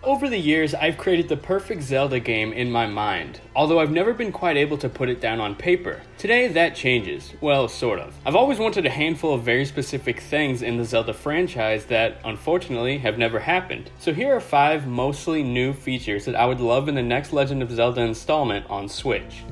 Over the years, I've created the perfect Zelda game in my mind, although I've never been quite able to put it down on paper. Today, that changes. Well, sort of. I've always wanted a handful of very specific things in the Zelda franchise that, unfortunately, have never happened. So here are 5 mostly new features that I would love in the next Legend of Zelda installment on Switch.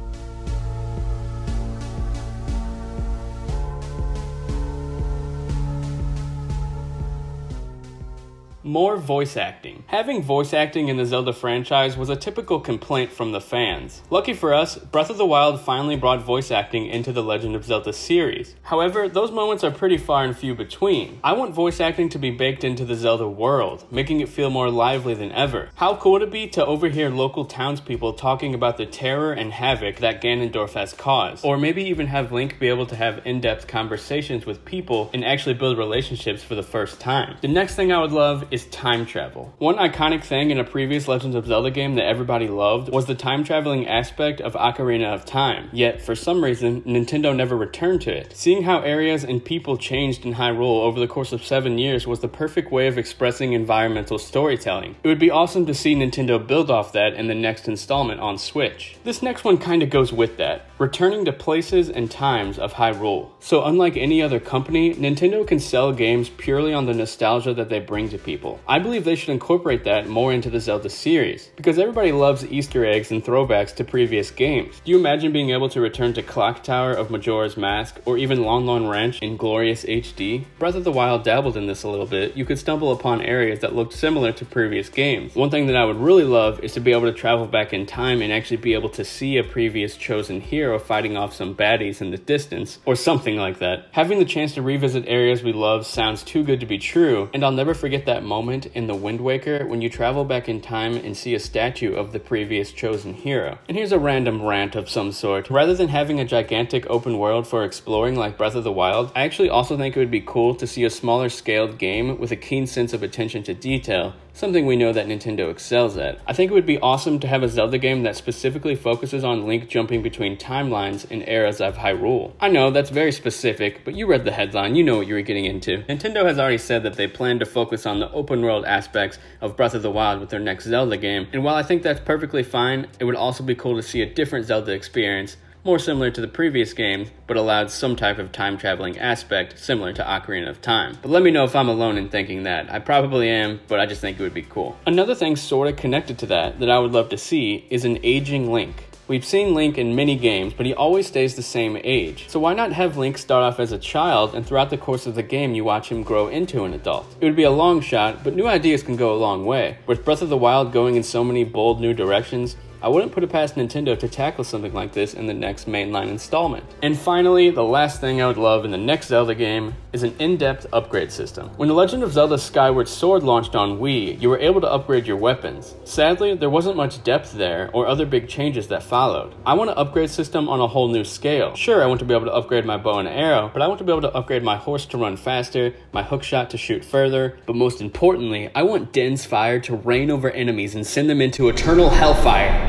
More voice acting. Having voice acting in the Zelda franchise was a typical complaint from the fans. Lucky for us, Breath of the Wild finally brought voice acting into the Legend of Zelda series. However, those moments are pretty far and few between. I want voice acting to be baked into the Zelda world, making it feel more lively than ever. How cool would it be to overhear local townspeople talking about the terror and havoc that Ganondorf has caused? Or maybe even have Link be able to have in-depth conversations with people and actually build relationships for the first time. The next thing I would love is time travel. One iconic thing in a previous Legend of Zelda game that everybody loved was the time traveling aspect of Ocarina of Time, yet for some reason Nintendo never returned to it. Seeing how areas and people changed in Hyrule over the course of 7 years was the perfect way of expressing environmental storytelling. It would be awesome to see Nintendo build off that in the next installment on Switch. This next one kinda goes with that, returning to places and times of Hyrule. So unlike any other company, Nintendo can sell games purely on the nostalgia that they bring to people. I believe they should incorporate that more into the Zelda series, because everybody loves Easter eggs and throwbacks to previous games. Do you imagine being able to return to Clock Tower of Majora's Mask, or even Lon Lon Ranch in glorious HD? Breath of the Wild dabbled in this a little bit. You could stumble upon areas that looked similar to previous games. One thing that I would really love is to be able to travel back in time and actually be able to see a previous chosen hero fighting off some baddies in the distance, or something like that. Having the chance to revisit areas we love sounds too good to be true, and I'll never forget that moment in the Wind Waker when you travel back in time and see a statue of the previous chosen hero. And here's a random rant of some sort. Rather than having a gigantic open world for exploring like Breath of the Wild, I actually also think it would be cool to see a smaller scaled game with a keen sense of attention to detail, something we know that Nintendo excels at. I think it would be awesome to have a Zelda game that specifically focuses on Link jumping between timelines and eras of Hyrule. I know that's very specific, but you read the headline, you know what you were getting into. Nintendo has already said that they plan to focus on the open world aspects of Breath of the Wild with their next Zelda game, and while I think that's perfectly fine, it would also be cool to see a different Zelda experience, more similar to the previous games, but allowed some type of time traveling aspect similar to Ocarina of Time. But let me know if I'm alone in thinking that. I probably am, but I just think it would be cool. Another thing sorta connected to that I would love to see is an aging Link. We've seen Link in many games, but he always stays the same age. So why not have Link start off as a child, and throughout the course of the game you watch him grow into an adult? It would be a long shot, but new ideas can go a long way. With Breath of the Wild going in so many bold new directions, I wouldn't put it past Nintendo to tackle something like this in the next mainline installment. And finally, the last thing I would love in the next Zelda game is an in-depth upgrade system. When The Legend of Zelda Skyward Sword launched on Wii, you were able to upgrade your weapons. Sadly, there wasn't much depth there or other big changes that followed. I want an upgrade system on a whole new scale. Sure, I want to be able to upgrade my bow and arrow, but I want to be able to upgrade my horse to run faster, my hookshot to shoot further, but most importantly, I want Den's fire to reign over enemies and send them into eternal hellfire.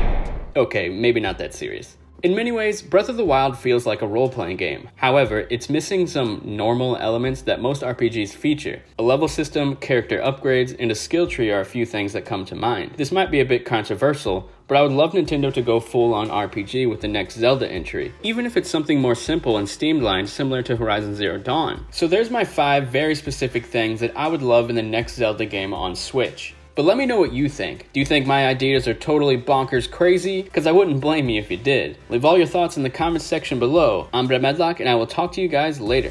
Okay, maybe not that serious. In many ways, Breath of the Wild feels like a role-playing game. However, it's missing some normal elements that most RPGs feature. A level system, character upgrades, and a skill tree are a few things that come to mind. This might be a bit controversial, but I would love Nintendo to go full-on RPG with the next Zelda entry, even if it's something more simple and streamlined similar to Horizon Zero Dawn. So there's my 5 very specific things that I would love in the next Zelda game on Switch. But let me know what you think. Do you think my ideas are totally bonkers crazy? Because I wouldn't blame you if you did. Leave all your thoughts in the comments section below. I'm Brett Medlock, and I will talk to you guys later.